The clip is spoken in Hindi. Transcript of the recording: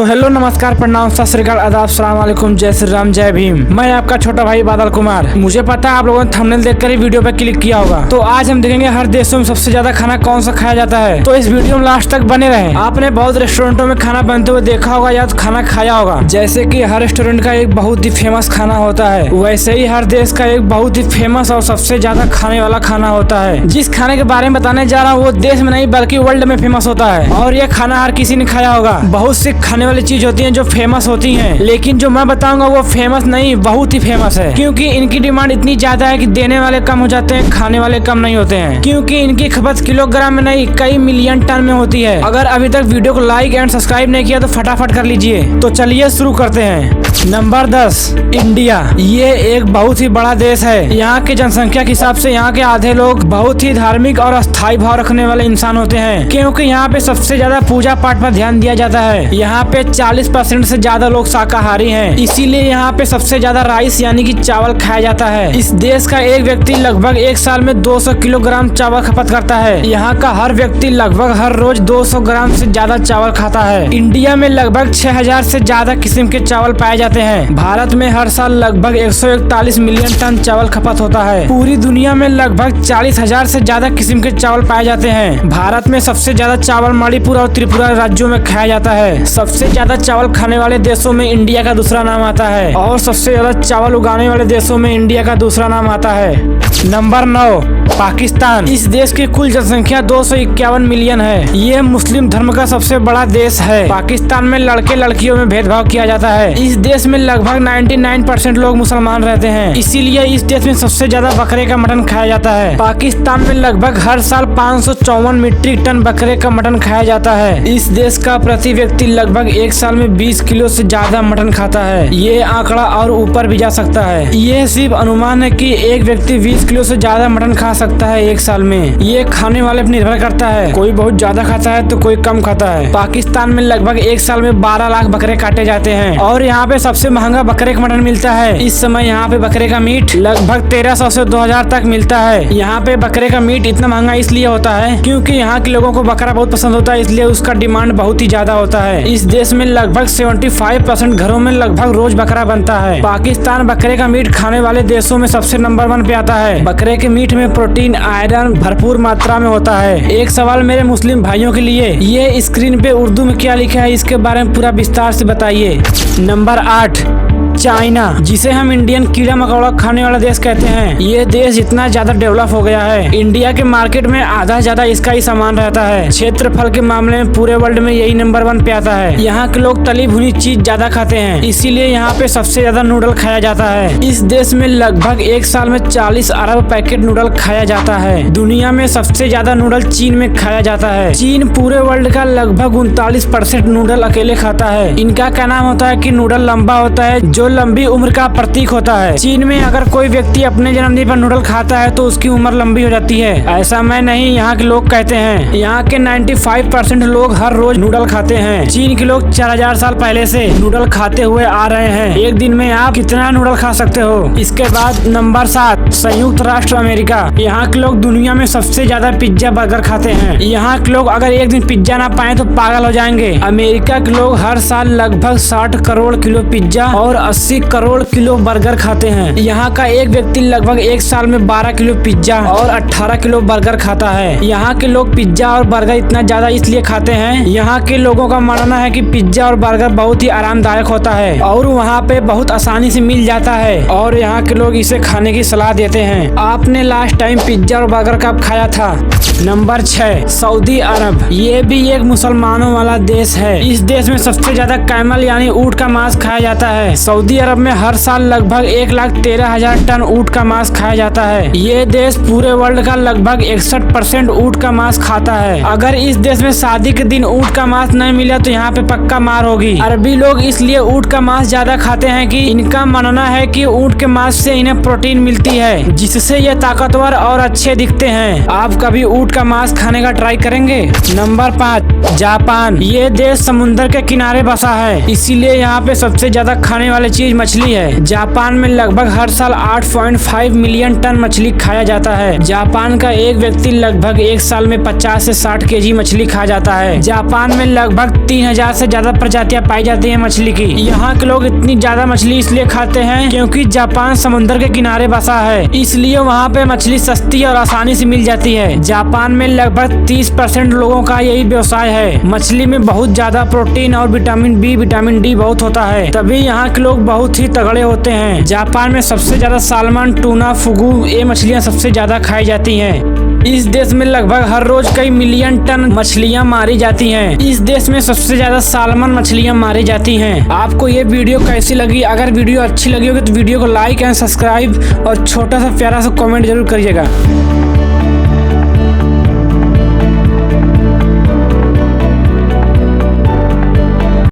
तो हेलो नमस्कार प्रणाम सत श्री अकाल आदाब सलाम वालेकुम जय श्री राम जय भीम। मैं आपका छोटा भाई बादल कुमार। मुझे पता है आप लोगों ने थंबनेल देखकर ही वीडियो पे क्लिक किया होगा। तो आज हम देखेंगे हर देशों में सबसे ज्यादा खाना कौन सा खाया जाता है। तो इस वीडियो में लास्ट तक बने रहे। आपने बहुत रेस्टोरेंटों में खाना बनते हुए देखा होगा या तो खाना खाया होगा। जैसे की हर रेस्टोरेंट का एक बहुत ही फेमस खाना होता है, वैसे ही हर देश का एक बहुत ही फेमस और सबसे ज्यादा खाने वाला खाना होता है। जिस खाने के बारे में बताने जा रहा हूँ वो देश में नहीं बल्कि वर्ल्ड में फेमस होता है। और ये खाना हर किसी ने खाया होगा। बहुत सी खाने वाली चीज होती है जो फेमस होती हैं, लेकिन जो मैं बताऊंगा वो फेमस नहीं बहुत ही फेमस है। क्योंकि इनकी डिमांड इतनी ज्यादा है कि देने वाले कम हो जाते हैं, खाने वाले कम नहीं होते हैं। क्योंकि इनकी खपत किलोग्राम में नहीं कई मिलियन टन में होती है। अगर अभी तक वीडियो को लाइक एंड सब्सक्राइब नहीं किया तो फटाफट कर लीजिए। तो चलिए शुरू करते हैं। Number 10 India. ये एक बहुत ही बड़ा देश है। यहाँ की जनसंख्या के हिसाब से यहाँ के आधे लोग बहुत ही धार्मिक और अस्थायी भाव रखने वाले इंसान होते हैं। क्योंकि यहाँ पे सबसे ज्यादा पूजा पाठ पर ध्यान दिया जाता है। यहाँ पे 40% से ज्यादा लोग शाकाहारी हैं। इसीलिए यहाँ पे सबसे ज्यादा राइस यानी कि चावल खाया जाता है। इस देश का एक व्यक्ति लगभग एक साल में 200 किलोग्राम चावल खपत करता है। यहाँ का हर व्यक्ति लगभग हर रोज 200 ग्राम से ज्यादा चावल खाता है। इंडिया में लगभग 6000 से ज्यादा किस्म के चावल पाए जाते हैं। भारत में हर साल लगभग 141 मिलियन टन चावल खपत होता है। पूरी दुनिया में लगभग 40,000 से ज्यादा किस्म के चावल पाए जाते हैं। भारत में सबसे ज्यादा चावल मणिपुर और त्रिपुरा राज्यों में खाया जाता है। सबसे ज्यादा चावल खाने वाले देशों में इंडिया का दूसरा नाम आता है और सबसे ज्यादा चावल उगाने वाले देशों में इंडिया का दूसरा नाम आता है। नंबर 9 पाकिस्तान। इस देश की कुल जनसंख्या 251 मिलियन है। ये मुस्लिम धर्म का सबसे बड़ा देश है। पाकिस्तान में लड़के लड़कियों में भेदभाव किया जाता है। इस देश में लगभग 99% लोग मुसलमान रहते हैं। इसीलिए इस देश में सबसे ज्यादा बकरे का मटन खाया जाता है। पाकिस्तान में लगभग हर साल 554 मीट्रिक टन बकरे का मटन खाया जाता है। इस देश का प्रति व्यक्ति लगभग एक साल में 20 किलो से ज्यादा मटन खाता है। ये आंकड़ा और ऊपर भी जा सकता है। ये सिर्फ अनुमान है कि एक व्यक्ति 20 किलो से ज्यादा मटन खा सकता है एक साल में। ये खाने वाले पर निर्भर करता है, कोई बहुत ज्यादा खाता है तो कोई कम खाता है। पाकिस्तान में लगभग एक साल में 12 लाख बकरे काटे जाते हैं और यहाँ पे सबसे महंगा बकरे का मटन मिलता है। इस समय यहाँ पे बकरे का मीट लगभग 1300 से 2000 तक मिलता है। यहाँ पे बकरे का मीट इतना महंगा इसलिए होता है क्योंकि यहाँ के लोगों को बकरा बहुत पसंद होता है, इसलिए उसका डिमांड बहुत ही ज्यादा होता है। इस देश में लगभग 75% घरों में लगभग रोज बकरा बनता है। पाकिस्तान बकरे का मीट खाने वाले देशों में सबसे नंबर 1 पे आता है। बकरे के मीट में प्रोटीन आयरन भरपूर मात्रा में होता है। एक सवाल मेरे मुस्लिम भाइयों के लिए, ये स्क्रीन पे उर्दू में क्या लिखा है इसके बारे में पूरा विस्तार से बताइए। नंबर 8 चाइना, जिसे हम इंडियन कीड़ा मकोड़ा खाने वाला देश कहते हैं। ये देश इतना ज्यादा डेवलप हो गया है, इंडिया के मार्केट में आधा ज्यादा इसका ही सामान रहता है। क्षेत्रफल के मामले में पूरे वर्ल्ड में यही नंबर 1 पे आता है। यहाँ के लोग तली भुनी चीज ज्यादा खाते हैं, इसीलिए यहाँ पे सबसे ज्यादा नूडल खाया जाता है। इस देश में लगभग एक साल में 40 अरब पैकेट नूडल खाया जाता है। दुनिया में सबसे ज्यादा नूडल चीन में खाया जाता है। चीन पूरे वर्ल्ड का लगभग 39% नूडल अकेले खाता है। इनका क्या नाम होता है कि नूडल लंबा होता है जो लंबी उम्र का प्रतीक होता है। चीन में अगर कोई व्यक्ति अपने जन्मदिन पर नूडल खाता है तो उसकी उम्र लंबी हो जाती है। ऐसा मैं नहीं, यहाँ के लोग कहते हैं। यहाँ के 95% लोग हर रोज नूडल खाते हैं। चीन के लोग 4000 साल पहले से नूडल खाते हुए आ रहे हैं। एक दिन में आप कितना नूडल खा सकते हो। इसके बाद नंबर 7 संयुक्त राष्ट्र अमेरिका। यहाँ के लोग दुनिया में सबसे ज्यादा पिज्जा बर्गर खाते हैं। यहाँ के लोग अगर एक दिन पिज्जा ना पाए तो पागल हो जाएंगे। अमेरिका के लोग हर साल लगभग 60 करोड़ किलो पिज्जा और 80 करोड़ किलो बर्गर खाते हैं। यहाँ का एक व्यक्ति लगभग एक साल में 12 किलो पिज्जा और 18 किलो बर्गर खाता है। यहाँ के लोग पिज्जा और बर्गर इतना ज्यादा इसलिए खाते हैं, यहाँ के लोगों का मानना है कि पिज्जा और बर्गर बहुत ही आरामदायक होता है और वहाँ पे बहुत आसानी से मिल जाता है और यहाँ के लोग इसे खाने की सलाह देते हैं। आपने लास्ट टाइम पिज्जा और बर्गर कब खाया था? नंबर 6 सऊदी अरब। ये भी एक मुसलमानों वाला देश है। इस देश में सबसे ज्यादा कैमल यानी ऊंट का मांस खाया जाता है। सऊदी अरब में हर साल लगभग 1,13,000 टन ऊंट का मांस खाया जाता है। ये देश पूरे वर्ल्ड का लगभग 61% ऊंट का मांस खाता है। अगर इस देश में शादी के दिन ऊंट का मांस नहीं मिला तो यहाँ पे पक्का मार होगी। अरबी लोग इसलिए ऊंट का मांस ज्यादा खाते हैं कि इनका मानना है कि ऊंट के मांस से इन्हें प्रोटीन मिलती है, जिससे ये ताकतवर और अच्छे दिखते हैं। आप कभी ऊंट का मांस खाने का ट्राई करेंगे? Number 5 Japan. ये देश समुद्र के किनारे बसा है, इसीलिए यहाँ पे सबसे ज्यादा खाने वाले चीज मछली है। जापान में लगभग हर साल 8.5 मिलियन टन मछली खाया जाता है। जापान का एक व्यक्ति लगभग एक साल में 50 से 60 केजी मछली खा जाता है। जापान में लगभग 3000 से ज्यादा प्रजातियां पाई जाती हैं मछली की। यहाँ के लोग इतनी ज्यादा मछली इसलिए खाते हैं क्योंकि जापान समुद्र के किनारे बसा है, इसलिए वहाँ पे मछली सस्ती और आसानी से मिल जाती है। जापान में लगभग 30% लोगों का यही व्यवसाय है। मछली में बहुत ज्यादा प्रोटीन और विटामिन बी, विटामिन डी बहुत होता है, तभी यहाँ के लोग बहुत ही तगड़े होते हैं। जापान में सबसे ज्यादा सालमन, टूना, फुगू ये मछलियाँ सबसे ज्यादा खाई जाती हैं। इस देश में लगभग हर रोज कई मिलियन टन मछलियां मारी जाती हैं। इस देश में सबसे ज्यादा सालमन मछलियां मारी जाती हैं। आपको ये वीडियो कैसी लगी? अगर वीडियो अच्छी लगी होगी तो वीडियो को लाइक एंड सब्सक्राइब और छोटा सा प्यारा सा कमेंट जरूर करिएगा।